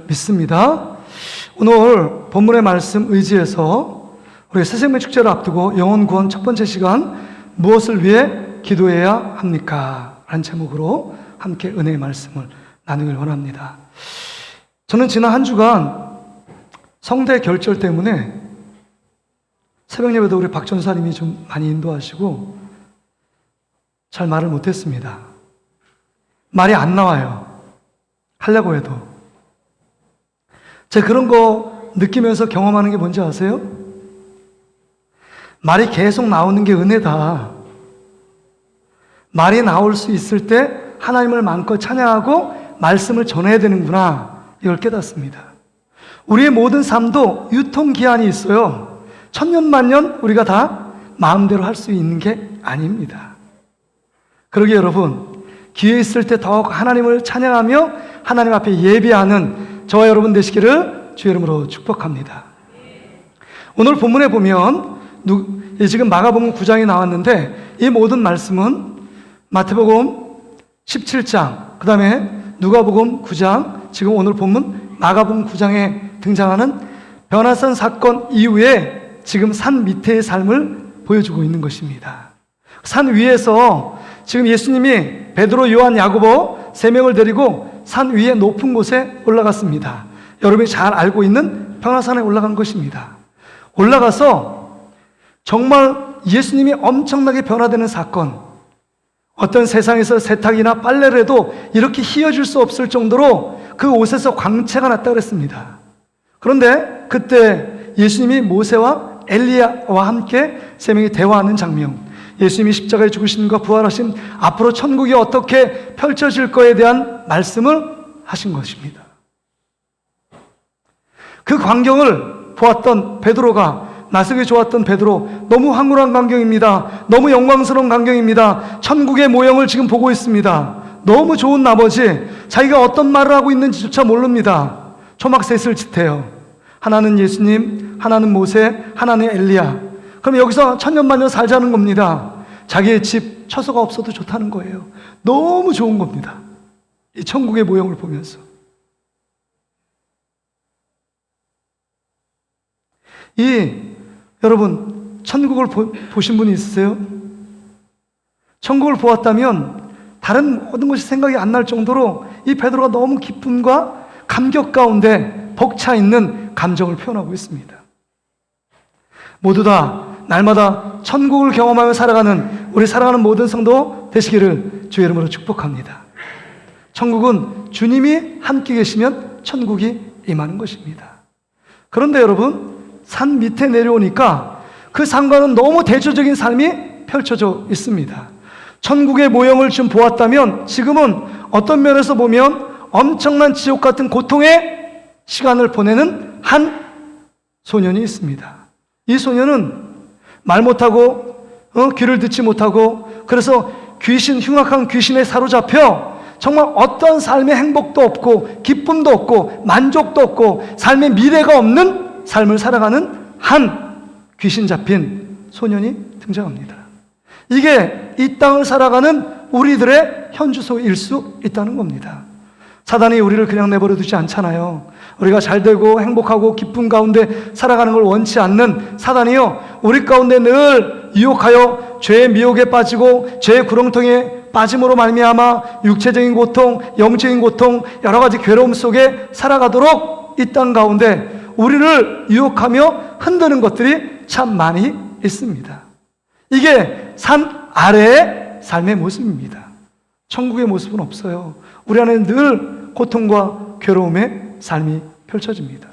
믿습니다. 오늘 본문의 말씀 의지해서 우리 새생명 축제를 앞두고 영혼 구원 첫 번째 시간 무엇을 위해 기도해야 합니까? 라는 제목으로 함께 은혜의 말씀을 나누길 원합니다. 저는 지난 한 주간 성대 결절 때문에 새벽 예배도 우리 박 전사님이 좀 많이 인도하시고 잘 말을 못했습니다. 말이 안 나와요. 하려고 해도. 제가 그런 거 느끼면서 경험하는 게 뭔지 아세요? 말이 계속 나오는 게 은혜다. 말이 나올 수 있을 때 하나님을 마음껏 찬양하고 말씀을 전해야 되는구나, 이걸 깨닫습니다. 우리의 모든 삶도 유통기한이 있어요. 천년만년 우리가 다 마음대로 할 수 있는 게 아닙니다. 그러기에 여러분, 기회 있을 때 더욱 하나님을 찬양하며 하나님 앞에 예배하는 저와 여러분 되시기를 주의 이름으로 축복합니다. 오늘 본문에 보면 지금 마가복음 9장이 나왔는데 이 모든 말씀은 마태복음 17장, 그 다음에 누가복음 9장, 지금 오늘 본문 마가복음 9장에 등장하는 변화산 사건 이후에 지금 산 밑에의 삶을 보여주고 있는 것입니다. 산 위에서 지금 예수님이 베드로, 요한, 야고보 3명을 데리고 산 위에 높은 곳에 올라갔습니다. 여러분이 잘 알고 있는 변화산에 올라간 것입니다. 올라가서 정말 예수님이 엄청나게 변화되는 사건, 어떤 세상에서 세탁이나 빨래를 해도 이렇게 휘어질 수 없을 정도로 그 옷에서 광채가 났다고 그랬습니다. 그런데 그때 예수님이 모세와 엘리야와 함께 3명이 대화하는 장면, 예수님이 십자가에 죽으심과 부활하신 앞으로 천국이 어떻게 펼쳐질 거에 대한 말씀을 하신 것입니다. 그 광경을 보았던 베드로가, 나서기 좋았던 베드로, 너무 황홀한 광경입니다. 너무 영광스러운 광경입니다. 천국의 모형을 지금 보고 있습니다. 너무 좋은 나머지 자기가 어떤 말을 하고 있는지조차 모릅니다. 초막셋을 짓해요. 하나는 예수님, 하나는 모세, 하나는 엘리야. 그럼 여기서 천년만년 살자는 겁니다. 자기의 집 처소가 없어도 좋다는 거예요. 너무 좋은 겁니다. 이 천국의 모형을 보면서. 여러분, 천국을 보신 분이 있으세요? 천국을 보았다면 다른 모든 것이 생각이 안 날 정도로 이 베드로가 너무 기쁨과 감격 가운데 벅차 있는 감정을 표현하고 있습니다. 모두 다 날마다 천국을 경험하며 살아가는 우리 사랑하는 모든 성도 되시기를 주의 이름으로 축복합니다. 천국은 주님이 함께 계시면 천국이 임하는 것입니다. 그런데 여러분, 산 밑에 내려오니까 그 산과는 너무 대조적인 삶이 펼쳐져 있습니다. 천국의 모형을 좀 보았다면 지금은 어떤 면에서 보면 엄청난 지옥 같은 고통의 시간을 보내는 한 소년이 있습니다. 이 소년은 말 못하고 귀를 듣지 못하고, 그래서 흉악한 귀신에 사로잡혀 정말 어떤 삶의 행복도 없고 기쁨도 없고 만족도 없고 삶의 미래가 없는 삶을 살아가는 한 귀신 잡힌 소년이 등장합니다. 이게 이 땅을 살아가는 우리들의 현주소일 수 있다는 겁니다. 사단이 우리를 그냥 내버려 두지 않잖아요. 우리가 잘되고 행복하고 기쁨 가운데 살아가는 걸 원치 않는 사단이요, 우리 가운데 늘 유혹하여 죄의 미혹에 빠지고 죄의 구렁텅이에 빠짐으로 말미암아 육체적인 고통, 영적인 고통, 여러 가지 괴로움 속에 살아가도록 이 땅 가운데 우리를 유혹하며 흔드는 것들이 참 많이 있습니다. 이게 산 아래의 삶의 모습입니다. 천국의 모습은 없어요. 우리 안에 늘 고통과 괴로움의 삶이 펼쳐집니다.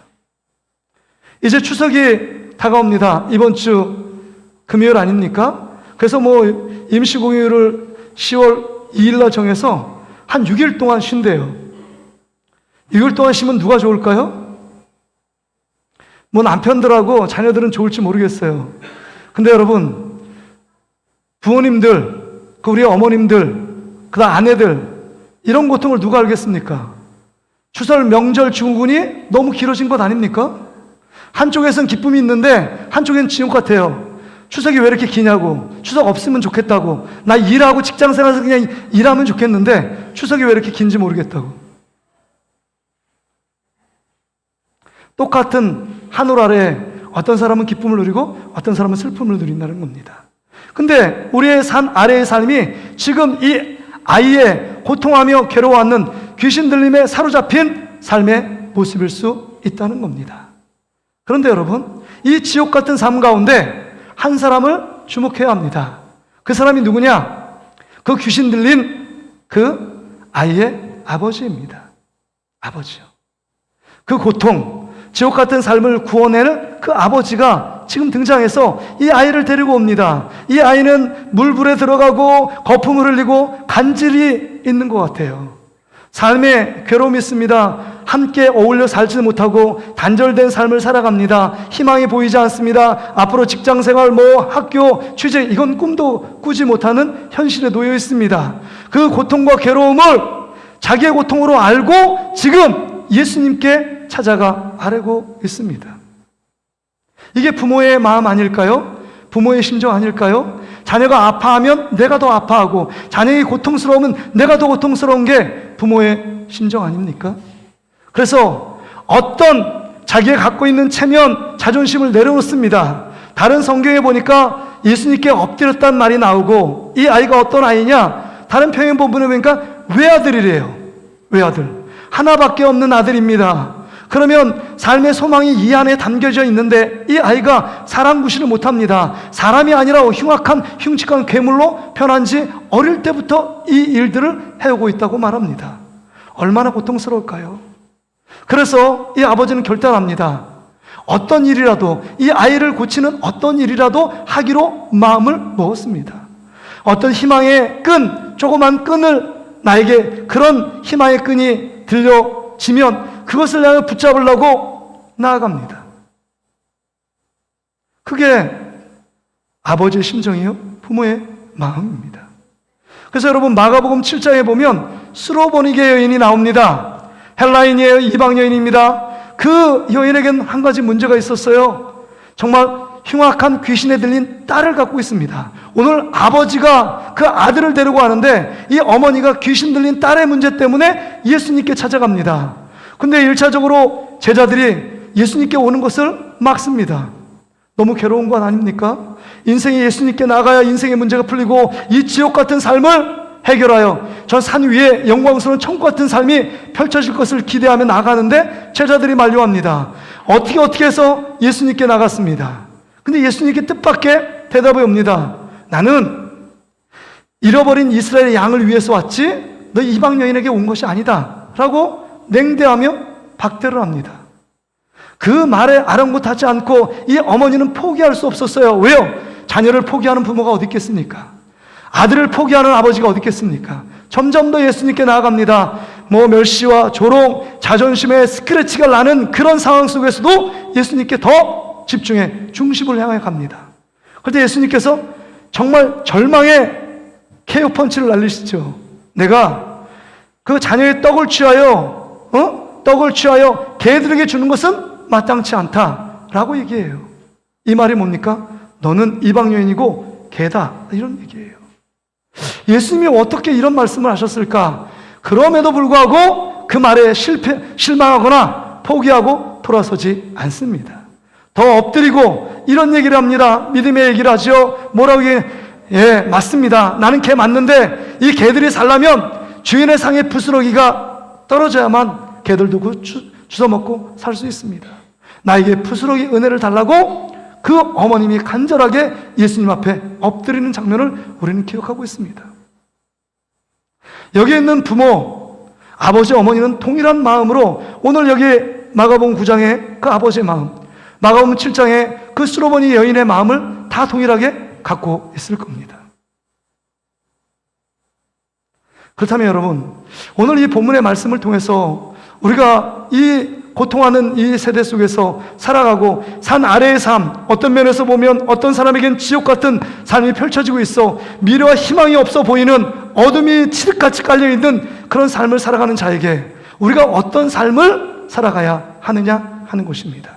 이제 추석이 다가옵니다. 이번 주 금요일 아닙니까? 그래서 임시공휴일을 10월 2일날 정해서 한 6일 동안 쉰대요. 6일 동안 쉬면 누가 좋을까요? 남편들하고 자녀들은 좋을지 모르겠어요. 근데 여러분, 부모님들, 우리 어머님들, 그다음 아내들, 이런 고통을 누가 알겠습니까? 추석 명절 증후군이 너무 길어진 것 아닙니까? 한쪽에선 기쁨이 있는데 한쪽엔 지옥 같아요. 추석이 왜 이렇게 기냐고, 추석 없으면 좋겠다고, 나 일하고 직장생활에서 그냥 일하면 좋겠는데 추석이 왜 이렇게 긴지 모르겠다고. 똑같은 하늘 아래 어떤 사람은 기쁨을 누리고 어떤 사람은 슬픔을 누린다는 겁니다. 근데 우리의 산 아래의 삶이 지금 이 아이의 고통하며 괴로워하는 귀신 들림에 사로잡힌 삶의 모습일 수 있다는 겁니다. 그런데 여러분, 이 지옥 같은 삶 가운데 한 사람을 주목해야 합니다. 그 사람이 누구냐? 그 귀신 들린 그 아이의 아버지입니다. 아버지요. 그 고통, 지옥 같은 삶을 구원해낼 그 아버지가 지금 등장해서 이 아이를 데리고 옵니다. 이 아이는 물불에 들어가고 거품을 흘리고 간질이 있는 것 같아요. 삶에 괴로움이 있습니다. 함께 어울려 살지 못하고 단절된 삶을 살아갑니다. 희망이 보이지 않습니다. 앞으로 직장생활, 학교, 취직, 이건 꿈도 꾸지 못하는 현실에 놓여 있습니다. 그 고통과 괴로움을 자기의 고통으로 알고 지금 예수님께 찾아가 아뢰고 있습니다. 이게 부모의 마음 아닐까요? 부모의 심정 아닐까요? 자녀가 아파하면 내가 더 아파하고 자녀의 고통스러우면 내가 더 고통스러운 게 부모의 심정 아닙니까? 그래서 어떤 자기가 갖고 있는 체면, 자존심을 내려놓습니다. 다른 성경에 보니까 예수님께 엎드렸단 말이 나오고, 이 아이가 어떤 아이냐? 다른 표현 본문에 보니까 외아들이래요. 외아들. 하나밖에 없는 아들입니다. 그러면 삶의 소망이 이 안에 담겨져 있는데 이 아이가 사람 구실을 못합니다. 사람이 아니라 흉악한 흉측한 괴물로 변한 지 어릴 때부터 이 일들을 해오고 있다고 말합니다. 얼마나 고통스러울까요? 그래서 이 아버지는 결단합니다. 어떤 일이라도, 이 아이를 고치는 어떤 일이라도 하기로 마음을 먹었습니다. 어떤 희망의 끈, 조그만 끈을 나에게 그런 희망의 끈이 들려지면 그것을 향해 붙잡으려고 나아갑니다. 그게 아버지의 심정이요, 부모의 마음입니다. 그래서 여러분, 마가복음 7장에 보면 수로보니게 여인이 나옵니다. 헬라인이에요. 이방 여인입니다. 그 여인에겐 한 가지 문제가 있었어요. 정말 흉악한 귀신에 들린 딸을 갖고 있습니다. 오늘 아버지가 그 아들을 데리고 가는데 이 어머니가 귀신 들린 딸의 문제 때문에 예수님께 찾아갑니다. 근데 1차적으로 제자들이 예수님께 오는 것을 막습니다. 너무 괴로운 건 아닙니까? 인생이 예수님께 나가야 인생의 문제가 풀리고 이 지옥 같은 삶을 해결하여 저 산 위에 영광스러운 천국 같은 삶이 펼쳐질 것을 기대하며 나가는데 제자들이 만류합니다. 어떻게 해서 예수님께 나갔습니다. 근데 예수님께 뜻밖의 대답이 옵니다. 나는 잃어버린 이스라엘의 양을 위해서 왔지 너 이방 여인에게 온 것이 아니다 라고 냉대하며 박대를 합니다. 그 말에 아랑곳하지 않고 이 어머니는 포기할 수 없었어요. 왜요? 자녀를 포기하는 부모가 어디 있겠습니까? 아들을 포기하는 아버지가 어디 있겠습니까? 점점 더 예수님께 나아갑니다. 멸시와 조롱, 자존심의 스크래치가 나는 그런 상황 속에서도 예수님께 더 집중해 중심을 향해 갑니다. 그런데 예수님께서 정말 절망의 KO 펀치를 날리시죠. 내가 그 자녀의 떡을 취하여 개들에게 주는 것은 마땅치 않다라고 얘기해요. 이 말이 뭡니까? 너는 이방 여인이고 개다, 이런 얘기예요. 예수님이 어떻게 이런 말씀을 하셨을까? 그럼에도 불구하고 그 말에 실망하거나 포기하고 돌아서지 않습니다. 더 엎드리고 이런 얘기를 합니다. 믿음의 얘기를 하죠. 뭐라고 예, 맞습니다. 나는 개 맞는데 이 개들이 살려면 주인의 상에 부스러기가 떨어져야만 개들도 그 주워먹고 살 수 있습니다. 나에게 부스러기 은혜를 달라고 그 어머님이 간절하게 예수님 앞에 엎드리는 장면을 우리는 기억하고 있습니다. 여기 있는 부모, 아버지, 어머니는 동일한 마음으로 오늘 여기 마가복음 9장의 그 아버지의 마음, 마가복음 7장의 그 수로보니 여인의 마음을 다 동일하게 갖고 있을 겁니다. 그렇다면 여러분, 오늘 이 본문의 말씀을 통해서 우리가 이 고통하는 이 세대 속에서 살아가고 산 아래의 삶, 어떤 면에서 보면 어떤 사람에겐 지옥 같은 삶이 펼쳐지고 있어 미래와 희망이 없어 보이는 어둠이 칠흑같이 깔려있는 그런 삶을 살아가는 자에게 우리가 어떤 삶을 살아가야 하느냐 하는 것입니다.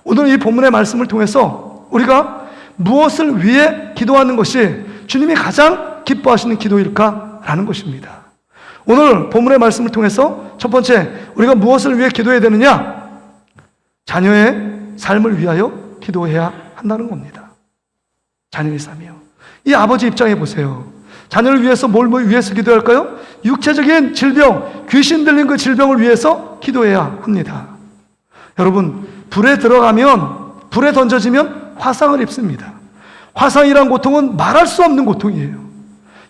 오늘 이 본문의 말씀을 통해서 우리가 무엇을 위해 기도하는 것이 주님이 가장 기뻐하시는 기도일까 라는 것입니다. 오늘 본문의 말씀을 통해서 첫 번째, 우리가 무엇을 위해 기도해야 되느냐? 자녀의 삶을 위하여 기도해야 한다는 겁니다. 자녀의 삶이요. 이 아버지 입장에 보세요. 자녀를 위해서 뭘 위해서 기도할까요? 육체적인 질병, 귀신 들린 그 질병을 위해서 기도해야 합니다. 여러분, 불에 들어가면, 불에 던져지면 화상을 입습니다. 화상이란 고통은 말할 수 없는 고통이에요.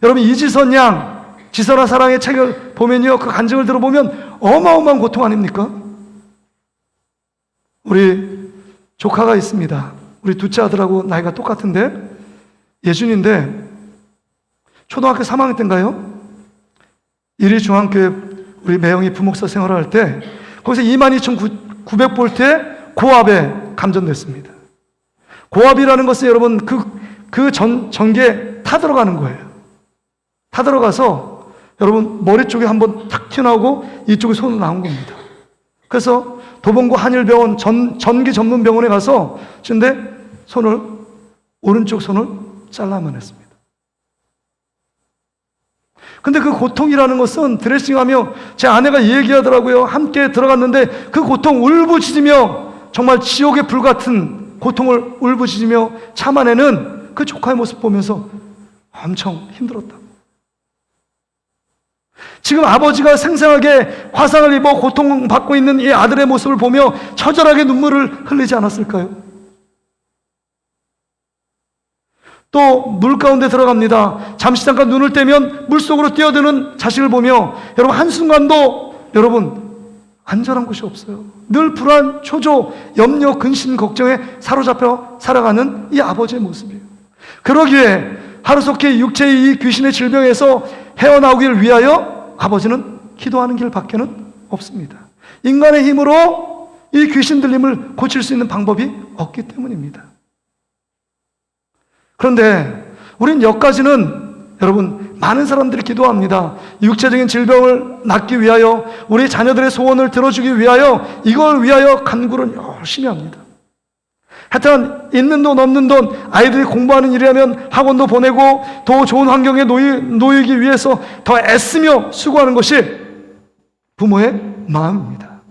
여러분, 이지선 양, 지선아 사랑의 책을 보면요, 그 간증을 들어보면 어마어마한 고통 아닙니까? 우리 조카가 있습니다. 우리 둘째 아들하고 나이가 똑같은데, 예준인데, 초등학교 3학년 때인가요? 이리 중앙교회 우리 매형이 부목사 생활을 할 때, 거기서 22,900볼트의 고압에 감전됐습니다. 고압이라는 것은 여러분, 전기에 타들어가는 거예요. 타들어가서 여러분 머리 쪽에 한번 탁 튀어나오고 이쪽에 손으로 나온 겁니다. 그래서 도봉구 한일병원 전기 전문 병원에 가서 근데 오른쪽 손을 잘라만 했습니다. 근데 그 고통이라는 것은 드레싱하며 제 아내가 얘기하더라고요. 함께 들어갔는데 그 고통 울부짖으며 정말 지옥의 불 같은 고통을 울부짖으며 참아내는 그 조카의 모습 보면서 엄청 힘들었다. 지금 아버지가 생생하게 화상을 입어 고통받고 있는 이 아들의 모습을 보며 처절하게 눈물을 흘리지 않았을까요? 또 물 가운데 들어갑니다. 잠시 잠깐 눈을 떼면 물속으로 뛰어드는 자식을 보며 여러분 한순간도 여러분 안전한 곳이 없어요. 늘 불안, 초조, 염려, 근심, 걱정에 사로잡혀 살아가는 이 아버지의 모습이에요. 그러기에 하루속히 육체의 이 귀신의 질병에서 헤어나오기를 위하여 아버지는 기도하는 길밖에는 없습니다. 인간의 힘으로 이 귀신 들림을 고칠 수 있는 방법이 없기 때문입니다. 그런데 우린 여기까지는 여러분 많은 사람들이 기도합니다. 육체적인 질병을 낫기 위하여, 우리 자녀들의 소원을 들어주기 위하여, 이걸 위하여 간구를 열심히 합니다. 하여튼 있는 돈 없는 돈, 아이들이 공부하는 일이라면 학원도 보내고 더 좋은 환경에 놓이기 위해서 더 애쓰며 수고하는 것이 부모의 마음입니다.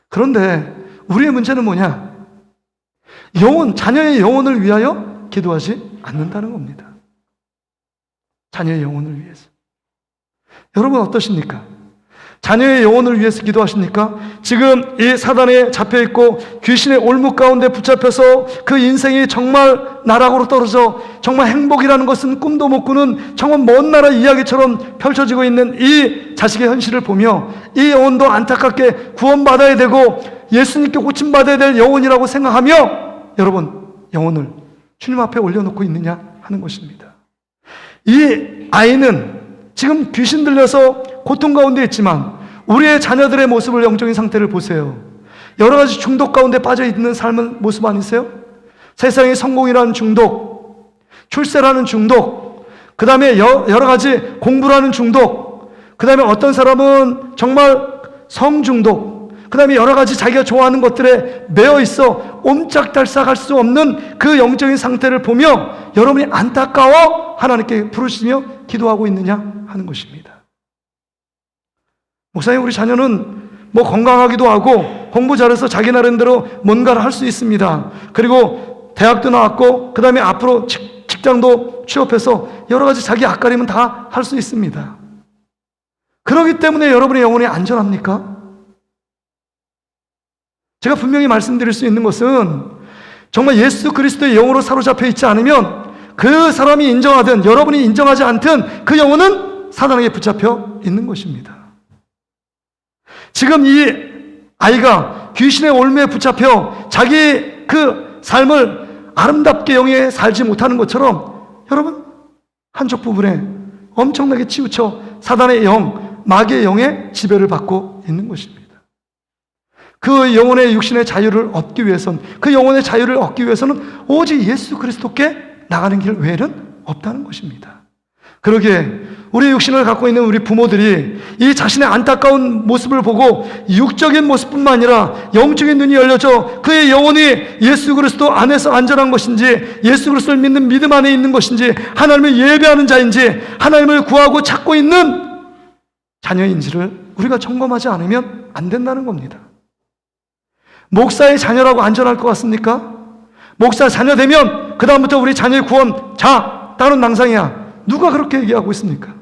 그런데 우리의 문제는 뭐냐? 자녀의 영혼을 위하여 기도하지 않는다는 겁니다. 자녀의 영혼을 위해서. 여러분 어떠십니까? 자녀의 영혼을 위해서 기도하십니까? 지금 이 사단에 잡혀있고 귀신의 올무 가운데 붙잡혀서 그 인생이 정말 나락으로 떨어져 정말 행복이라는 것은 꿈도 못 꾸는 정말 먼 나라 이야기처럼 펼쳐지고 있는 이 자식의 현실을 보며 이 영혼도 안타깝게 구원받아야 되고 예수님께 고침받아야 될 영혼이라고 생각하며 여러분 영혼을 주님 앞에 올려놓고 있느냐 하는 것입니다. 이 아이는 지금 귀신 들려서 고통 가운데 있지만 우리의 자녀들의 모습을, 영적인 상태를 보세요. 여러 가지 중독 가운데 빠져 있는 삶은 모습 아니세요? 세상의 성공이라는 중독, 출세라는 중독, 그 다음에 여러 가지 공부라는 중독, 그 다음에 어떤 사람은 정말 성중독, 그 다음에 여러 가지 자기가 좋아하는 것들에 매여 있어 옴짝달싹할 수 없는 그 영적인 상태를 보며 여러분이 안타까워 하나님께 부르시며 기도하고 있느냐 하는 것입니다. 목사님, 우리 자녀는 건강하기도 하고 공부 잘해서 자기 나름대로 뭔가를 할 수 있습니다. 그리고 대학도 나왔고 그 다음에 앞으로 직장도 취업해서 여러 가지 자기 앞가림은 다 할 수 있습니다. 그렇기 때문에 여러분의 영혼이 안전합니까? 제가 분명히 말씀드릴 수 있는 것은 정말 예수 그리스도의 영으로 사로잡혀 있지 않으면 그 사람이 인정하든 여러분이 인정하지 않든 그 영혼은 사단에게 붙잡혀 있는 것입니다. 지금 이 아이가 귀신의 올무에 붙잡혀 자기 그 삶을 아름답게 영에 살지 못하는 것처럼 여러분 한쪽 부분에 엄청나게 치우쳐 사단의 영, 마귀의 영의 지배를 받고 있는 것입니다. 그 영혼의 육신의 자유를 얻기 위해서는, 그 영혼의 자유를 얻기 위해서는 오직 예수 그리스도께 나가는 길 외에는 없다는 것입니다. 그러기에 우리 육신을 갖고 있는 우리 부모들이 이 자신의 안타까운 모습을 보고 육적인 모습뿐만 아니라 영적인 눈이 열려져 그의 영혼이 예수 그리스도 안에서 안전한 것인지, 예수 그리스도를 믿는 믿음 안에 있는 것인지, 하나님을 예배하는 자인지, 하나님을 구하고 찾고 있는 자녀인지를 우리가 점검하지 않으면 안 된다는 겁니다. 목사의 자녀라고 안전할 것 같습니까? 목사 자녀 되면 그 다음부터 우리 자녀의 구원 따는 낭상이야. 누가 그렇게 얘기하고 있습니까?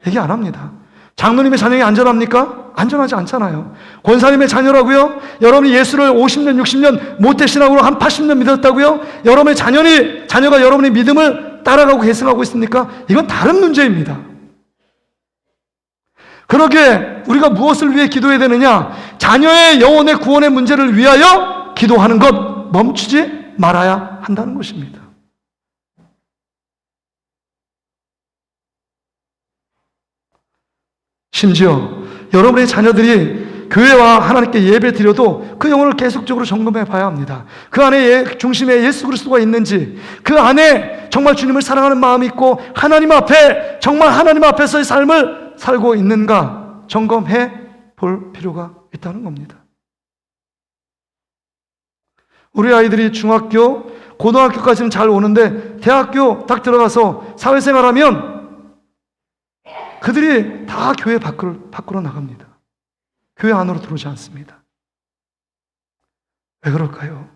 얘기 안 합니다. 장로님의 자녀이 안전합니까? 안전하지 않잖아요. 권사님의 자녀라고요? 여러분이 예수를 50년, 60년 모태신앙으로 한 80년 믿었다고요? 여러분의 자녀가 여러분의 믿음을 따라가고 계승하고 있습니까? 이건 다른 문제입니다. 그러게 우리가 무엇을 위해 기도해야 되느냐? 자녀의 영혼의 구원의 문제를 위하여 기도하는 것 멈추지 말아야 한다는 것입니다. 심지어 여러분의 자녀들이 교회와 하나님께 예배 드려도 그 영혼을 계속적으로 점검해 봐야 합니다. 그 안에 중심에 예수 그리스도가 있는지, 그 안에 정말 주님을 사랑하는 마음이 있고 하나님 앞에 정말 하나님 앞에서의 삶을 살고 있는가 점검해 볼 필요가 있다는 겁니다. 우리 아이들이 중학교, 고등학교까지는 잘 오는데 대학교 딱 들어가서 사회생활하면 그들이 다 교회 밖으로 나갑니다. 교회 안으로 들어오지 않습니다. 왜 그럴까요?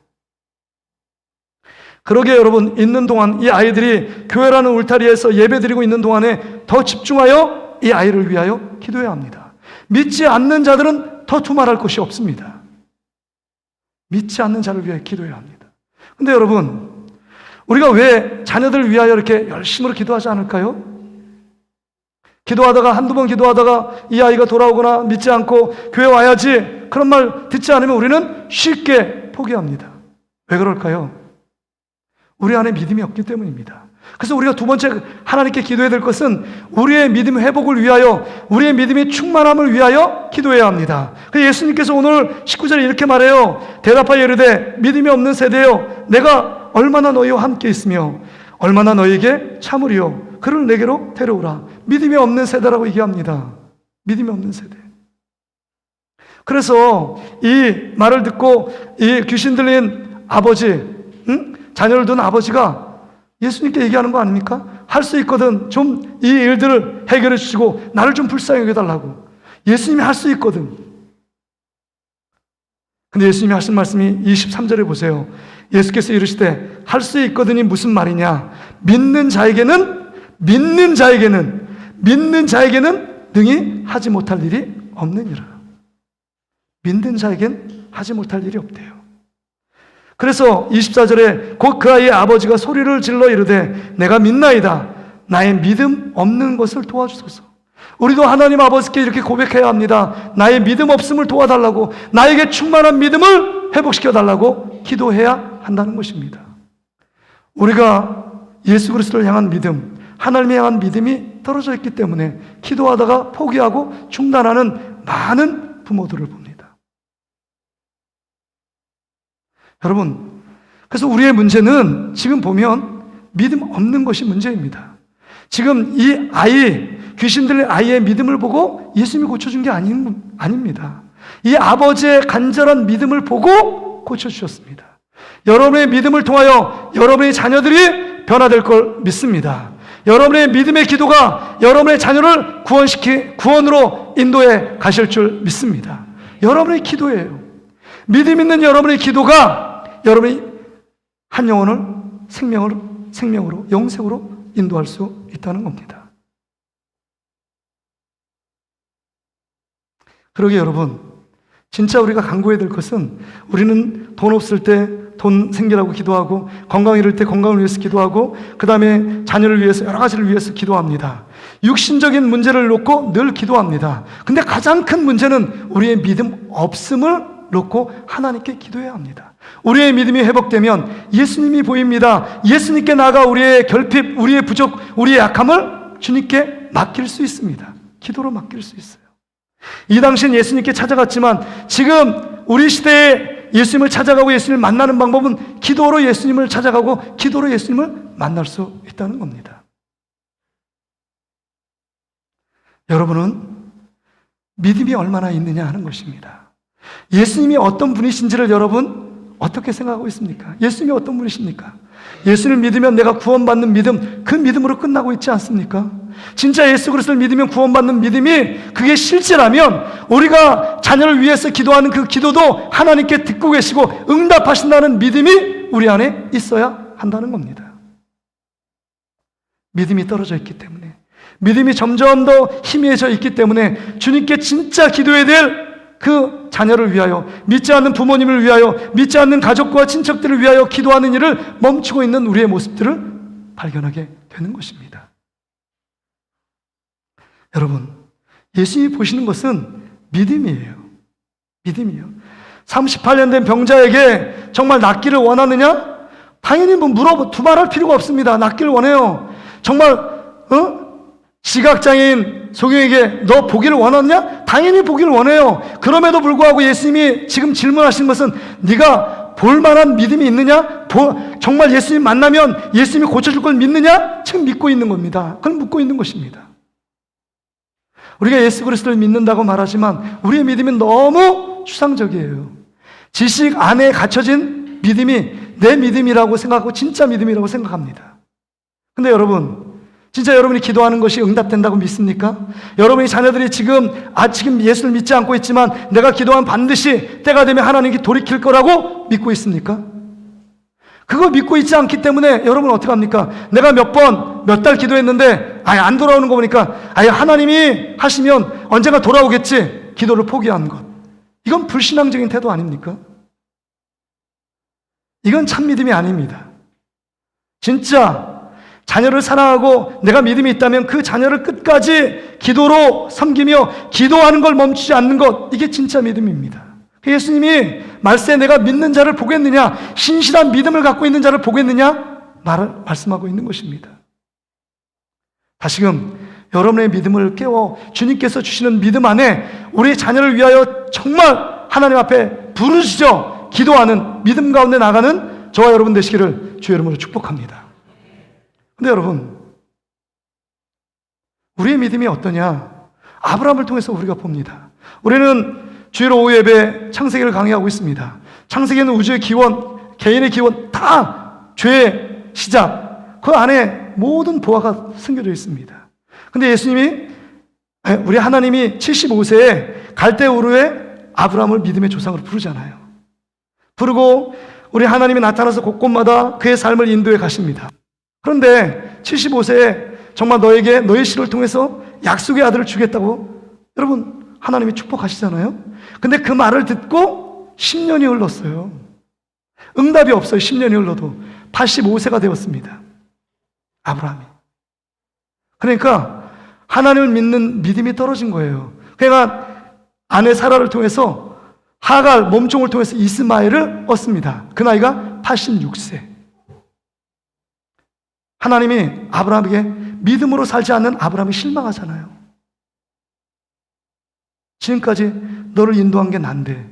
그러게 여러분, 있는 동안 이 아이들이 교회라는 울타리에서 예배드리고 있는 동안에 더 집중하여 이 아이를 위하여 기도해야 합니다. 믿지 않는 자들은 더 두말할 것이 없습니다. 믿지 않는 자를 위해 기도해야 합니다. 근데 여러분, 우리가 왜 자녀들을 위하여 이렇게 열심으로 기도하지 않을까요? 기도하다가 한두 번 기도하다가 이 아이가 돌아오거나 믿지 않고 교회 와야지 그런 말 듣지 않으면 우리는 쉽게 포기합니다. 왜 그럴까요? 우리 안에 믿음이 없기 때문입니다. 그래서 우리가 두 번째 하나님께 기도해야 될 것은 우리의 믿음 회복을 위하여, 우리의 믿음의 충만함을 위하여 기도해야 합니다. 그래서 예수님께서 오늘 19절에 이렇게 말해요. 대답하여 이르되 믿음이 없는 세대여, 내가 얼마나 너희와 함께 있으며 얼마나 너희에게 참으리요, 그를 내게로 데려오라. 믿음이 없는 세대라고 얘기합니다. 믿음이 없는 세대. 그래서 이 말을 듣고 이 귀신 들린 아버지, 자녀를 둔 아버지가 예수님께 얘기하는 거 아닙니까? 할 수 있거든. 좀 이 일들을 해결해 주시고 나를 좀 불쌍히 여겨달라고. 예수님이 할 수 있거든. 근데 예수님이 하신 말씀이 23절에 보세요. 예수께서 이르시되 할 수 있거든이 무슨 말이냐? 믿는 자에게는 능히 하지 못할 일이 없느니라. 믿는 자에겐 하지 못할 일이 없대요. 그래서 24절에 곧 그 아이의 아버지가 소리를 질러 이르되 내가 믿나이다. 나의 믿음 없는 것을 도와주소서. 우리도 하나님 아버지께 이렇게 고백해야 합니다. 나의 믿음 없음을 도와달라고, 나에게 충만한 믿음을 회복시켜달라고 기도해야 한다는 것입니다. 우리가 예수 그리스도를 향한 믿음, 하나님을 향한 믿음이 떨어져 있기 때문에 기도하다가 포기하고 중단하는 많은 부모들을 봅니다. 여러분, 그래서 우리의 문제는 지금 보면 믿음 없는 것이 문제입니다. 지금 이 아이, 귀신 들린 아이의 믿음을 보고 예수님이 고쳐준 게 아닙니다. 이 아버지의 간절한 믿음을 보고 고쳐주셨습니다. 여러분의 믿음을 통하여 여러분의 자녀들이 변화될 걸 믿습니다. 여러분의 믿음의 기도가 여러분의 자녀를 구원으로 인도해 가실 줄 믿습니다. 여러분의 기도예요. 믿음 있는 여러분의 기도가 여러분이 한 영혼을 생명으로, 영생으로 인도할 수 있다는 겁니다. 그러게 여러분, 진짜 우리가 간구해야 될 것은, 우리는 돈 없을 때 돈 생기라고 기도하고, 건강 잃을 때 건강을 위해서 기도하고, 그 다음에 자녀를 위해서 여러 가지를 위해서 기도합니다. 육신적인 문제를 놓고 늘 기도합니다. 근데 가장 큰 문제는 우리의 믿음 없음을 놓고 하나님께 기도해야 합니다. 우리의 믿음이 회복되면 예수님이 보입니다. 예수님께 나아가 우리의 결핍, 우리의 부족, 우리의 약함을 주님께 맡길 수 있습니다. 기도로 맡길 수 있어요. 이 당시엔 예수님께 찾아갔지만 지금 우리 시대에 예수님을 찾아가고 예수님을 만나는 방법은 기도로 예수님을 찾아가고 기도로 예수님을 만날 수 있다는 겁니다. 여러분은 믿음이 얼마나 있느냐 하는 것입니다. 예수님이 어떤 분이신지를 여러분 어떻게 생각하고 있습니까? 예수님이 어떤 분이십니까? 예수를 믿으면 내가 구원받는 믿음, 그 믿음으로 끝나고 있지 않습니까? 진짜 예수 그리스도를 믿으면 구원받는 믿음이 그게 실제라면 우리가 자녀를 위해서 기도하는 그 기도도 하나님께 듣고 계시고 응답하신다는 믿음이 우리 안에 있어야 한다는 겁니다. 믿음이 떨어져 있기 때문에, 믿음이 점점 더 희미해져 있기 때문에 주님께 진짜 기도해야 될 그 자녀를 위하여, 믿지 않는 부모님을 위하여, 믿지 않는 가족과 친척들을 위하여 기도하는 일을 멈추고 있는 우리의 모습들을 발견하게 되는 것입니다. 여러분, 예수님이 보시는 것은 믿음이에요. 믿음이요. 38년 된 병자에게 정말 낫기를 원하느냐? 당연히 두말할 필요가 없습니다. 낫기를 원해요. 정말 시각장애인 소경에게 너 보기를 원하느냐? 당연히 보기를 원해요. 그럼에도 불구하고 예수님이 지금 질문하신 것은 네가 볼만한 믿음이 있느냐? 정말 예수님 만나면 예수님이 고쳐줄 걸 믿느냐? 지금 믿고 있는 겁니다. 그걸 묻고 있는 것입니다. 우리가 예수 그리스도를 믿는다고 말하지만 우리의 믿음은 너무 추상적이에요. 지식 안에 갇혀진 믿음이 내 믿음이라고 생각하고 진짜 믿음이라고 생각합니다. 근데 여러분, 진짜 여러분이 기도하는 것이 응답된다고 믿습니까? 여러분이 자녀들이 지금 예수를 믿지 않고 있지만 내가 기도하면 반드시 때가 되면 하나님께 돌이킬 거라고 믿고 있습니까? 그거 믿고 있지 않기 때문에 여러분 어떻게 합니까? 내가 몇 달 기도했는데 안 돌아오는 거 보니까 하나님이 하시면 언젠가 돌아오겠지, 기도를 포기한 것. 이건 불신앙적인 태도 아닙니까? 이건 참 믿음이 아닙니다. 진짜 자녀를 사랑하고 내가 믿음이 있다면 그 자녀를 끝까지 기도로 섬기며 기도하는 걸 멈추지 않는 것, 이게 진짜 믿음입니다. 예수님이 말세에 내가 믿는 자를 보겠느냐, 신실한 믿음을 갖고 있는 자를 보겠느냐 말씀하고 있는 것입니다. 다시금 여러분의 믿음을 깨워 주님께서 주시는 믿음 안에 우리 자녀를 위하여 정말 하나님 앞에 부르시죠 기도하는 믿음 가운데 나가는 저와 여러분 되시기를 주의 이름으로 축복합니다. 근데 여러분, 우리의 믿음이 어떠냐? 아브라함을 통해서 우리가 봅니다. 우리는 주일 오후 예배 창세기를 강의하고 있습니다. 창세기는 우주의 기원, 개인의 기원, 다 죄의 시작, 그 안에 모든 보화가 숨겨져 있습니다. 근데 예수님이, 우리 하나님이 75세에 갈대우르에 아브라함을 믿음의 조상으로 부르잖아요. 부르고 우리 하나님이 나타나서 곳곳마다 그의 삶을 인도해 가십니다. 그런데 75세에 정말 너에게 너의 씨를 통해서 약속의 아들을 주겠다고 여러분 하나님이 축복하시잖아요. 근데 그 말을 듣고 10년이 흘렀어요. 응답이 없어요. 10년이 흘러도 85세가 되었습니다. 아브라함이. 그러니까 하나님을 믿는 믿음이 떨어진 거예요. 그러니까 아내 사라를 통해서 하갈 몸종을 통해서 이스마엘을 얻습니다. 그 나이가 86세. 하나님이 아브라함에게 믿음으로 살지 않는 아브라함이 실망하잖아요. 지금까지 너를 인도한 게 난데,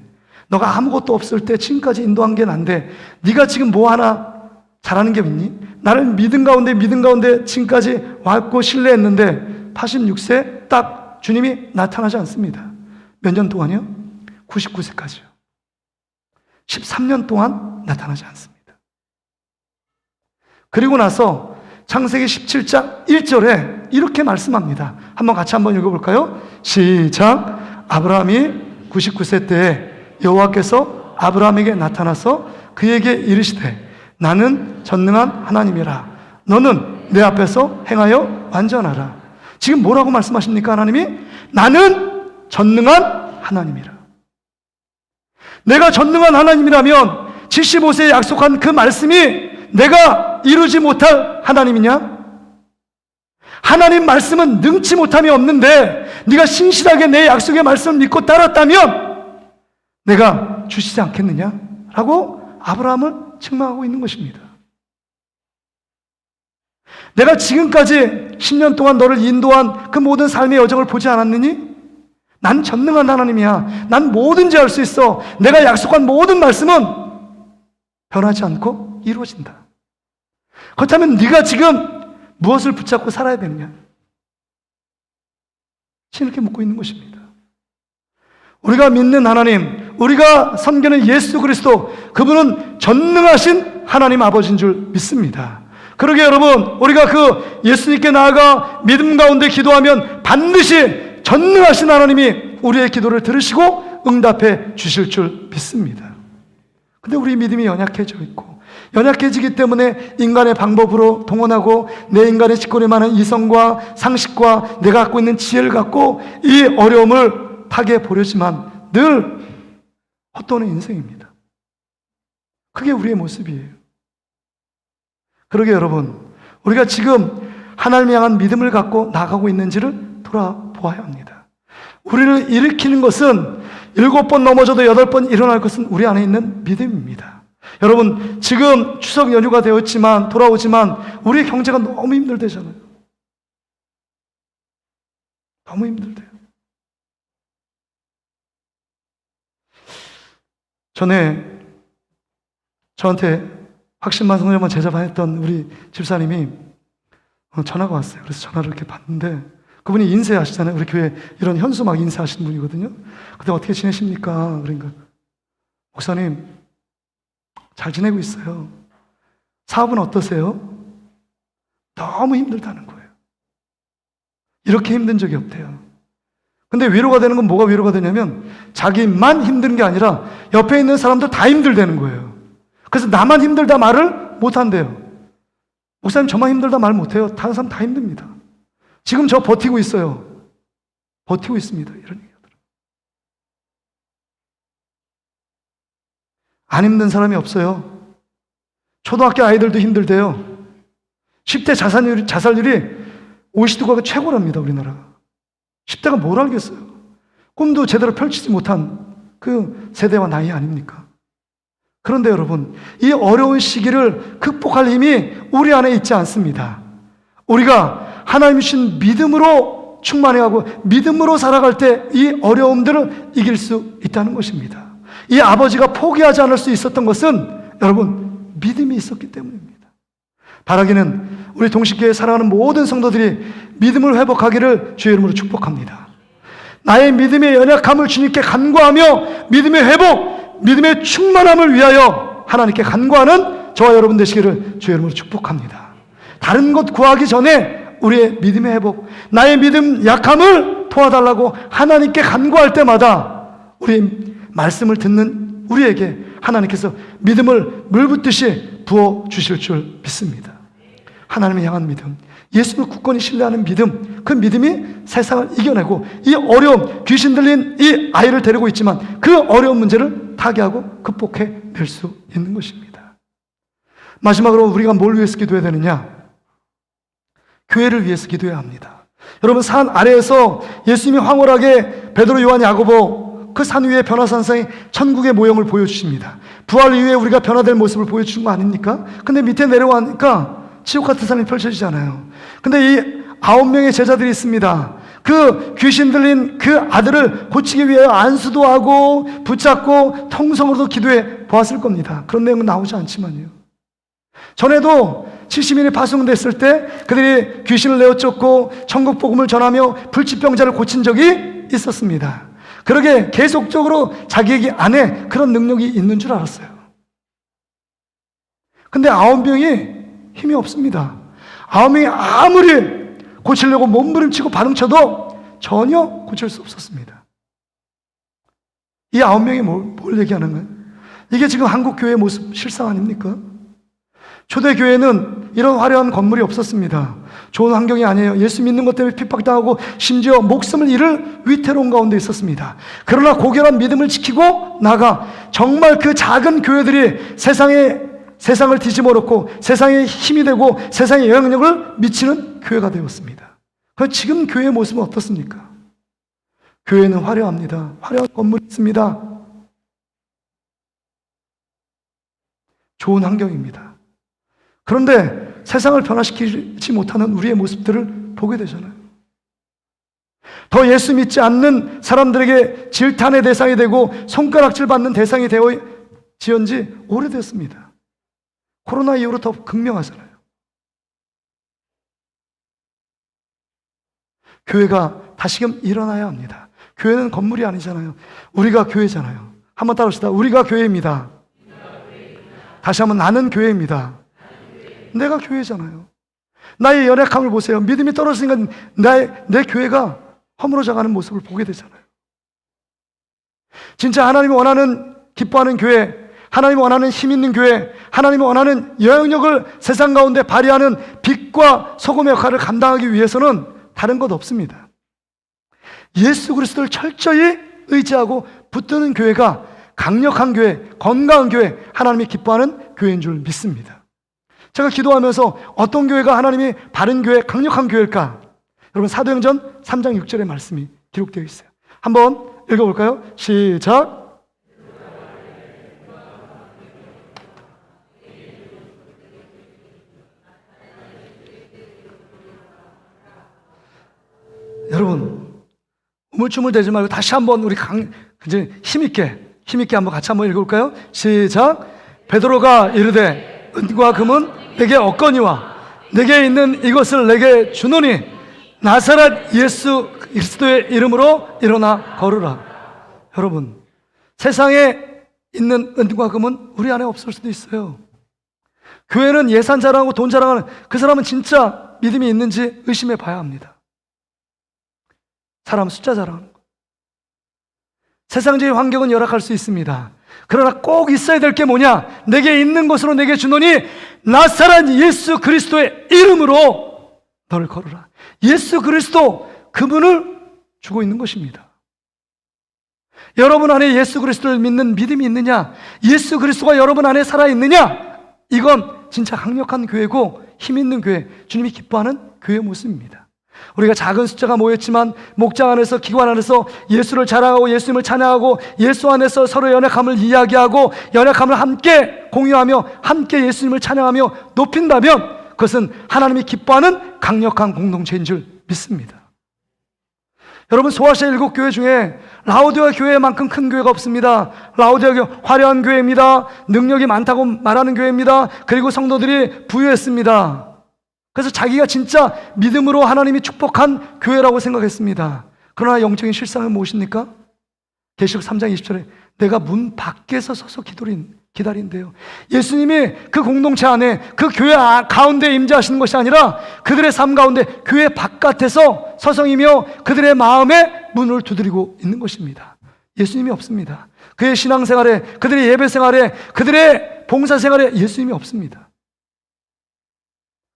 너가 아무것도 없을 때 지금까지 인도한 게 난데 네가 지금 뭐 하나 잘하는 게 있니? 나를 믿음 가운데 지금까지 왔고 신뢰했는데 86세 딱 주님이 나타나지 않습니다. 몇 년 동안이요? 99세까지요. 13년 동안 나타나지 않습니다. 그리고 나서 창세기 17장 1절에 이렇게 말씀합니다. 같이 한번 읽어볼까요? 시작. 아브라함이 99세 때에 여호와께서 아브라함에게 나타나서 그에게 이르시되 나는 전능한 하나님이라. 너는 내 앞에서 행하여 완전하라. 지금 뭐라고 말씀하십니까? 하나님이 나는 전능한 하나님이라. 내가 전능한 하나님이라면 75세에 약속한 그 말씀이 내가 이루지 못할 하나님이냐? 하나님 말씀은 능치 못함이 없는데 네가 신실하게 내 약속의 말씀을 믿고 따랐다면 내가 주시지 않겠느냐? 라고 아브라함을 책망하고 있는 것입니다. 내가 지금까지 10년 동안 너를 인도한 그 모든 삶의 여정을 보지 않았느니? 난 전능한 하나님이야. 난 뭐든지 할 수 있어. 내가 약속한 모든 말씀은 변하지 않고 이루어진다. 그렇다면 네가 지금 무엇을 붙잡고 살아야 되느냐? 이렇게 묻고 있는 것입니다. 우리가 믿는 하나님, 우리가 섬기는 예수 그리스도, 그분은 전능하신 하나님 아버지인 줄 믿습니다. 그러게 여러분, 우리가 그 예수님께 나아가 믿음 가운데 기도하면 반드시 전능하신 하나님이 우리의 기도를 들으시고 응답해 주실 줄 믿습니다. 근데 우리 믿음이 연약해져 있고, 연약해지기 때문에 인간의 방법으로 동원하고 내 인간의 짓거리만한 이성과 상식과 내가 갖고 있는 지혜를 갖고 이 어려움을 타개해 보려지만 늘 헛도는 인생입니다. 그게 우리의 모습이에요. 그러게 여러분, 우리가 지금 하나님을 향한 믿음을 갖고 나가고 있는지를 돌아보아야 합니다. 우리를 일으키는 것은 7번 넘어져도 8번 일어날 것은 우리 안에 있는 믿음입니다. 여러분, 지금 추석 연휴가 되었지만, 돌아오지만 우리의 경제가 너무 힘들대잖아요. 너무 힘들대요. 전에 저한테 확신만 성령만 제자반 했던 우리 집사님이 전화가 왔어요. 그래서 전화를 이렇게 받는데, 그분이 인쇄하시잖아요. 우리 교회 이런 현수 막 인쇄하시는 분이거든요. 근데 어떻게 지내십니까? 그러니까, 목사님 잘 지내고 있어요. 사업은 어떠세요? 너무 힘들다는 거예요. 이렇게 힘든 적이 없대요. 근데 위로가 되는 건 뭐가 위로가 되냐면, 자기만 힘든 게 아니라 옆에 있는 사람도 다 힘들다는 거예요. 그래서 나만 힘들다 말을 못한대요. 목사님 저만 힘들다 말 못해요. 다른 사람 다 힘듭니다. 지금 저 버티고 있어요. 버티고 있습니다. 이런 얘기하더라고요. 안 힘든 사람이 없어요. 초등학교 아이들도 힘들대요. 10대 자살률이 OECD가 최고랍니다. 우리나라가. 10대가 뭘 알겠어요. 꿈도 제대로 펼치지 못한 그 세대와 나이 아닙니까? 그런데 여러분, 이 어려운 시기를 극복할 힘이 우리 안에 있지 않습니다. 우리가 하나님 주신 믿음으로 충만해가고 믿음으로 살아갈 때 이 어려움들을 이길 수 있다는 것입니다. 이 아버지가 포기하지 않을 수 있었던 것은 여러분, 믿음이 있었기 때문입니다. 바라기는 우리 동식교회에 살아가는 모든 성도들이 믿음을 회복하기를 주의 이름으로 축복합니다. 나의 믿음의 연약함을 주님께 간구하며 믿음의 회복, 믿음의 충만함을 위하여 하나님께 간구하는 저와 여러분 되시기를 주의 이름으로 축복합니다. 다른 것 구하기 전에 우리의 믿음의 회복, 나의 믿음 약함을 도와달라고 하나님께 간구할 때마다 우리의 말씀을 듣는 우리에게 하나님께서 믿음을 물붓듯이 부어주실 줄 믿습니다. 하나님을 향한 믿음, 예수를 굳건히 신뢰하는 믿음, 그 믿음이 세상을 이겨내고 이 어려움, 귀신 들린 이 아이를 데리고 있지만 그 어려운 문제를 타개하고 극복해낼 수 있는 것입니다. 마지막으로 우리가 뭘 위해서 기도해야 되느냐? 교회를 위해서 기도해야 합니다. 여러분, 산 아래에서 예수님이 황홀하게 베드로, 요한, 야고보 그 산 위에 변화산상에 천국의 모형을 보여주십니다. 부활 이후에 우리가 변화될 모습을 보여주신 거 아닙니까? 근데 밑에 내려가니까 지옥 같은 산이 펼쳐지잖아요. 근데 이 9명의 제자들이 있습니다. 그 귀신 들린 그 아들을 고치기 위해 안수도 하고 붙잡고 통성으로도 기도해 보았을 겁니다. 그런 내용은 나오지 않지만요. 전에도 70인이 파송됐을 때 그들이 귀신을 내어쫓고 천국 복음을 전하며 불치병자를 고친 적이 있었습니다. 그러게 계속적으로 자기에게 안에 그런 능력이 있는 줄 알았어요. 근데 9명이 힘이 없습니다. 9명이 아무리 고치려고 몸부림치고 발음쳐도 전혀 고칠 수 없었습니다. 이 9명이 뭘 얘기하는 거예요? 이게 지금 한국 교회의 모습 실상 아닙니까? 초대교회는 이런 화려한 건물이 없었습니다. 좋은 환경이 아니에요. 예수 믿는 것 때문에 핍박당하고 심지어 목숨을 잃을 위태로운 가운데 있었습니다. 그러나 고결한 믿음을 지키고 나가 정말 그 작은 교회들이 세상을 뒤집어놓고 세상에 힘이 되고 세상에 영향력을 미치는 교회가 되었습니다. 그럼 지금 교회의 모습은 어떻습니까? 교회는 화려합니다. 화려한 건물이 있습니다. 좋은 환경입니다. 그런데 세상을 변화시키지 못하는 우리의 모습들을 보게 되잖아요. 더 예수 믿지 않는 사람들에게 질탄의 대상이 되고 손가락질 받는 대상이 되어 지은 지 오래됐습니다. 코로나 이후로 더 극명하잖아요. 교회가 다시금 일어나야 합니다. 교회는 건물이 아니잖아요. 우리가 교회잖아요. 한번 따라합시다. 우리가 교회입니다. 다시 한번 나는 교회입니다. 내가 교회잖아요. 나의 연약함을 보세요. 믿음이 떨어지니까 내 교회가 허물어져가는 모습을 보게 되잖아요. 진짜 하나님이 원하는 기뻐하는 교회, 하나님이 원하는 힘 있는 교회, 하나님이 원하는 영향력을 세상 가운데 발휘하는 빛과 소금의 역할을 감당하기 위해서는 다른 것 없습니다. 예수 그리스도를 철저히 의지하고 붙드는 교회가 강력한 교회, 건강한 교회, 하나님이 기뻐하는 교회인 줄 믿습니다. 제가 기도하면서 어떤 교회가 하나님이 바른 교회, 강력한 교회일까? 여러분 사도행전 3장 6절의 말씀이 기록되어 있어요. 한번 읽어볼까요? 시작. 여러분 우물쭈물 대지 말고 다시 한번 우리 이제 힘있게 한번 같이 한번 읽어볼까요? 시작. 베드로가 이르되 은과 금은 내게 없거니와 내게 있는 이것을 내게 주노니 나사렛 예수 그리스도의 이름으로 일어나 걸으라. 여러분 세상에 있는 은과 금은 우리 안에 없을 수도 있어요. 교회는 예산 자랑하고 돈 자랑하는 그 사람은 진짜 믿음이 있는지 의심해 봐야 합니다. 사람 숫자 자랑하는 거. 세상적인 환경은 열악할 수 있습니다. 그러나 꼭 있어야 될 게 뭐냐? 내게 있는 것으로 내게 주노니 나사렛 예수 그리스도의 이름으로 너를 걸으라. 예수 그리스도 그분을 주고 있는 것입니다. 여러분 안에 예수 그리스도를 믿는 믿음이 있느냐? 예수 그리스도가 여러분 안에 살아있느냐? 이건 진짜 강력한 교회고 힘 있는 교회, 주님이 기뻐하는 교회의 모습입니다. 우리가 작은 숫자가 모였지만 목장 안에서, 기관 안에서 예수를 자랑하고 예수님을 찬양하고 예수 안에서 서로 연약함을 이야기하고 연약함을 함께 공유하며 함께 예수님을 찬양하며 높인다면 그것은 하나님이 기뻐하는 강력한 공동체인 줄 믿습니다. 여러분 소아시아 7교회 중에 라오디아 교회만큼 큰 교회가 없습니다. 라오디아 교회 화려한 교회입니다. 능력이 많다고 말하는 교회입니다. 그리고 성도들이 부유했습니다. 그래서 자기가 진짜 믿음으로 하나님이 축복한 교회라고 생각했습니다. 그러나 영적인 실상은 무엇입니까? 계시록 3장 20절에 내가 문 밖에서 서서 기다린대요. 예수님이 그 공동체 안에 그 교회 가운데 임재하시는 것이 아니라 그들의 삶 가운데 교회 바깥에서 서성이며 그들의 마음에 문을 두드리고 있는 것입니다. 예수님이 없습니다. 그의 신앙생활에, 그들의 예배생활에, 그들의 봉사생활에 예수님이 없습니다.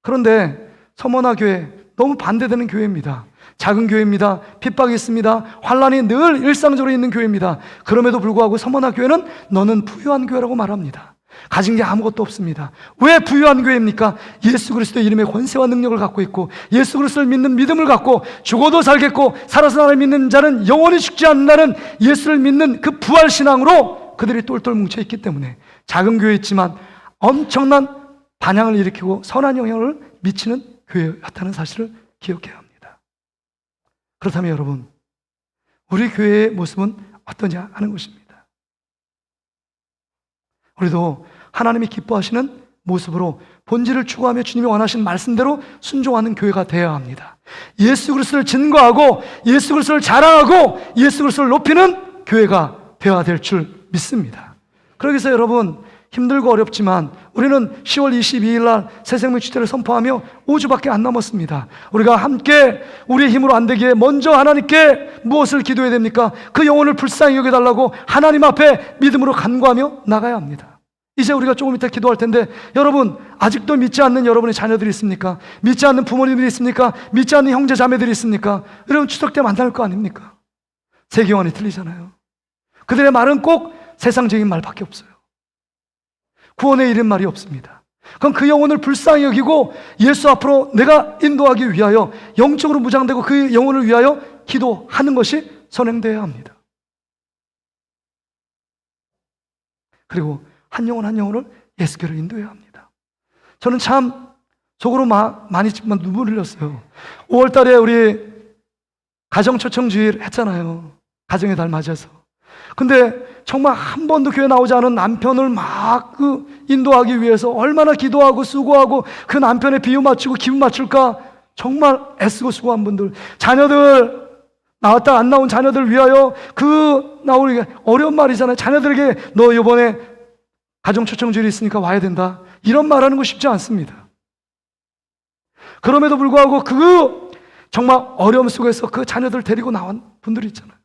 그런데 서머나 교회 너무 반대되는 교회입니다. 작은 교회입니다. 핍박이 있습니다. 환란이 늘 일상적으로 있는 교회입니다. 그럼에도 불구하고 서머나 교회는 너는 부유한 교회라고 말합니다. 가진 게 아무것도 없습니다. 왜 부유한 교회입니까? 예수 그리스도의 이름의 권세와 능력을 갖고 있고 예수 그리스도를 믿는 믿음을 갖고 죽어도 살겠고 살아서 나를 믿는 자는 영원히 죽지 않는다는 예수를 믿는 그 부활신앙으로 그들이 똘똘 뭉쳐있기 때문에 작은 교회였지만 엄청난 반향을 일으키고 선한 영향을 미치는 교회였다는 사실을 기억해야 합니다. 그렇다면 여러분, 우리 교회의 모습은 어떠냐 하는 것입니다. 우리도 하나님이 기뻐하시는 모습으로 본질을 추구하며 주님이 원하시는 말씀대로 순종하는 교회가 되어야 합니다. 예수 그리스도를 증거하고 예수 그리스도를 자랑하고 예수 그리스도를 높이는 교회가 되어야 될 줄 믿습니다. 그러기 위해서 여러분 힘들고 어렵지만 우리는 10월 22일 날 새생명 축제를 선포하며 5주밖에 안 남았습니다. 우리가 함께 우리의 힘으로 안 되기에 먼저 하나님께 무엇을 기도해야 됩니까? 그 영혼을 불쌍히 여겨달라고 하나님 앞에 믿음으로 간구하며 나가야 합니다. 이제 우리가 조금 이따 기도할 텐데 여러분 아직도 믿지 않는 여러분의 자녀들이 있습니까? 믿지 않는 부모님들이 있습니까? 믿지 않는 형제 자매들이 있습니까? 여러분 추석 때 만날 거 아닙니까? 세계관이 틀리잖아요. 그들의 말은 꼭 세상적인 말밖에 없어요. 구원에 이른 말이 없습니다. 그럼 그 영혼을 불쌍히 여기고 예수 앞으로 내가 인도하기 위하여 영적으로 무장되고 그 영혼을 위하여 기도하는 것이 선행되어야 합니다. 그리고 한 영혼 한 영혼을 예수께로 인도해야 합니다. 저는 참 속으로 많이 눈물을 흘렸어요. 5월 달에 우리 가정초청주일 했잖아요. 가정의 달 맞아서. 근데 정말 한 번도 교회 나오지 않은 남편을 막 인도하기 위해서 얼마나 기도하고 수고하고 그 남편의 비유 맞추고 기분 맞출까 정말 애쓰고 수고한 분들, 자녀들 나왔다 안 나온 자녀들 위하여 나오기 어려운 말이잖아요. 자녀들에게 너 이번에 가정초청주일이 있으니까 와야 된다. 이런 말하는 거 쉽지 않습니다. 그럼에도 불구하고 정말 어려움 속에서 그 자녀들 데리고 나온 분들이 있잖아요.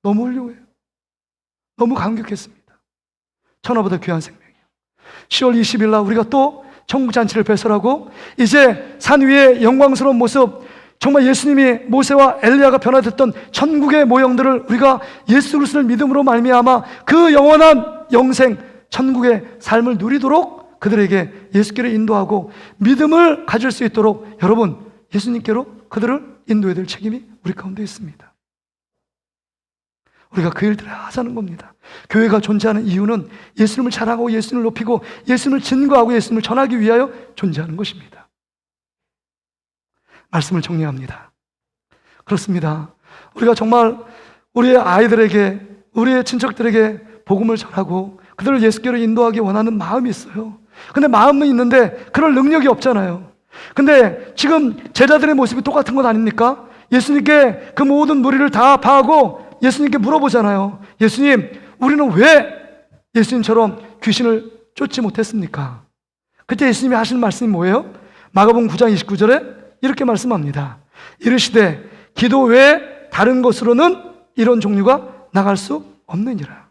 너무 훌륭해요. 너무 감격했습니다. 천하보다 귀한 생명이에요. 10월 20일 날 우리가 또 천국잔치를 배설하고 이제 산 위의 영광스러운 모습, 정말 예수님이 모세와 엘리야가 변화됐던 천국의 모형들을 우리가 예수 그리스도를 믿음으로 말미암아 그 영원한 영생 천국의 삶을 누리도록 그들에게 예수께로 인도하고 믿음을 가질 수 있도록 여러분 예수님께로 그들을 인도해야 될 책임이 우리 가운데 있습니다. 우리가 그 일들을 하자는 겁니다. 교회가 존재하는 이유는 예수님을 자랑하고 예수님을 높이고 예수님을 증거하고 예수님을 전하기 위하여 존재하는 것입니다. 말씀을 정리합니다. 그렇습니다. 우리가 정말 우리의 아이들에게, 우리의 친척들에게 복음을 전하고 그들을 예수께로 인도하기 원하는 마음이 있어요. 근데 마음은 있는데 그럴 능력이 없잖아요. 근데 지금 제자들의 모습이 똑같은 것 아닙니까? 예수님께 그 모든 무리를 다 파하고 예수님께 물어보잖아요. 예수님, 우리는 왜 예수님처럼 귀신을 쫓지 못했습니까? 그때 예수님이 하시는 말씀이 뭐예요? 마가복음 9장 29절에 이렇게 말씀합니다. 이르시되 기도 외에 다른 것으로는 이런 종류가 나갈 수 없느니라.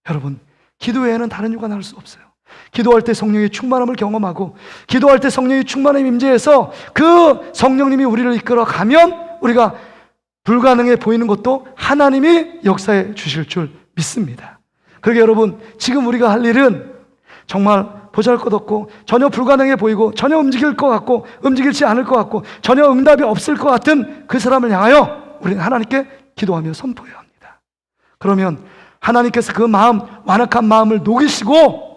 여러분, 기도 외에는 다른 유가 나갈 수 없어요. 기도할 때 성령의 충만함을 경험하고 기도할 때 성령의 충만함 임재해서 그 성령님이 우리를 이끌어 가면 우리가 불가능해 보이는 것도 하나님이 역사해 주실 줄 믿습니다. 그러게 여러분, 지금 우리가 할 일은 정말 보잘것없고 전혀 불가능해 보이고 전혀 움직일 것 같고 움직이지 않을 것 같고 전혀 응답이 없을 것 같은 그 사람을 향하여 우리는 하나님께 기도하며 선포해야 합니다. 그러면 하나님께서 그 마음, 완악한 마음을 녹이시고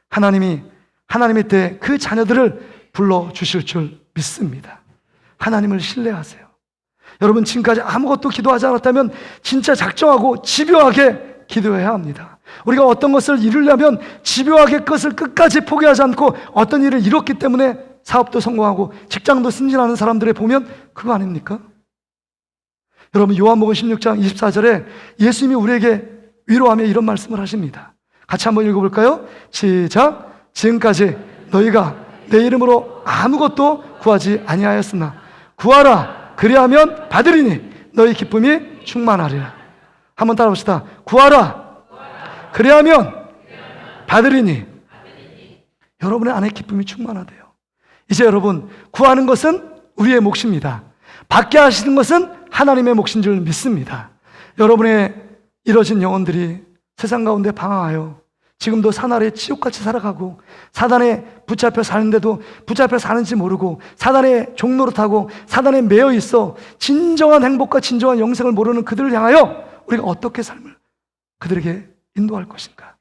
하나님의 때 그 자녀들을 불러주실 줄 믿습니다. 하나님을 신뢰하세요. 여러분, 지금까지 아무것도 기도하지 않았다면 진짜 작정하고 집요하게 기도해야 합니다. 우리가 어떤 것을 이루려면 집요하게 그것을 끝까지 포기하지 않고 어떤 일을 이뤘기 때문에 사업도 성공하고 직장도 승진하는 사람들을 보면 그거 아닙니까? 여러분, 요한복음 16장 24절에 예수님이 우리에게 위로하며 이런 말씀을 하십니다. 같이 한번 읽어볼까요? 시작. 지금까지 너희가 내 이름으로 아무것도 구하지 아니하였으나 구하라 그리하면 받으리니 너희 기쁨이 충만하리라. 한번 따라봅시다. 구하라 그리하면 받으리니 여러분의 안에 기쁨이 충만하대요. 이제 여러분, 구하는 것은 우리의 몫입니다. 받게 하시는 것은 하나님의 몫인 줄 믿습니다. 여러분의 이뤄진 영혼들이 세상 가운데 방황하여 지금도 사나리에 지옥같이 살아가고 사단에 붙잡혀 사는데도 붙잡혀 사는지 모르고 사단의 종로로 타고 사단에 매여 있어 진정한 행복과 진정한 영생을 모르는 그들을 향하여 우리가 어떻게 삶을 그들에게 인도할 것인가?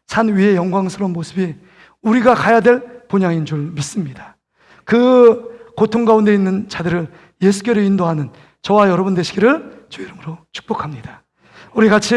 산 위의 영광스러운 모습이 우리가 가야 될 본향인 줄 믿습니다. 그 고통 가운데 있는 자들을 예수께로 인도하는 저와 여러분 되시기를 주 이름으로 축복합니다. 우리 같이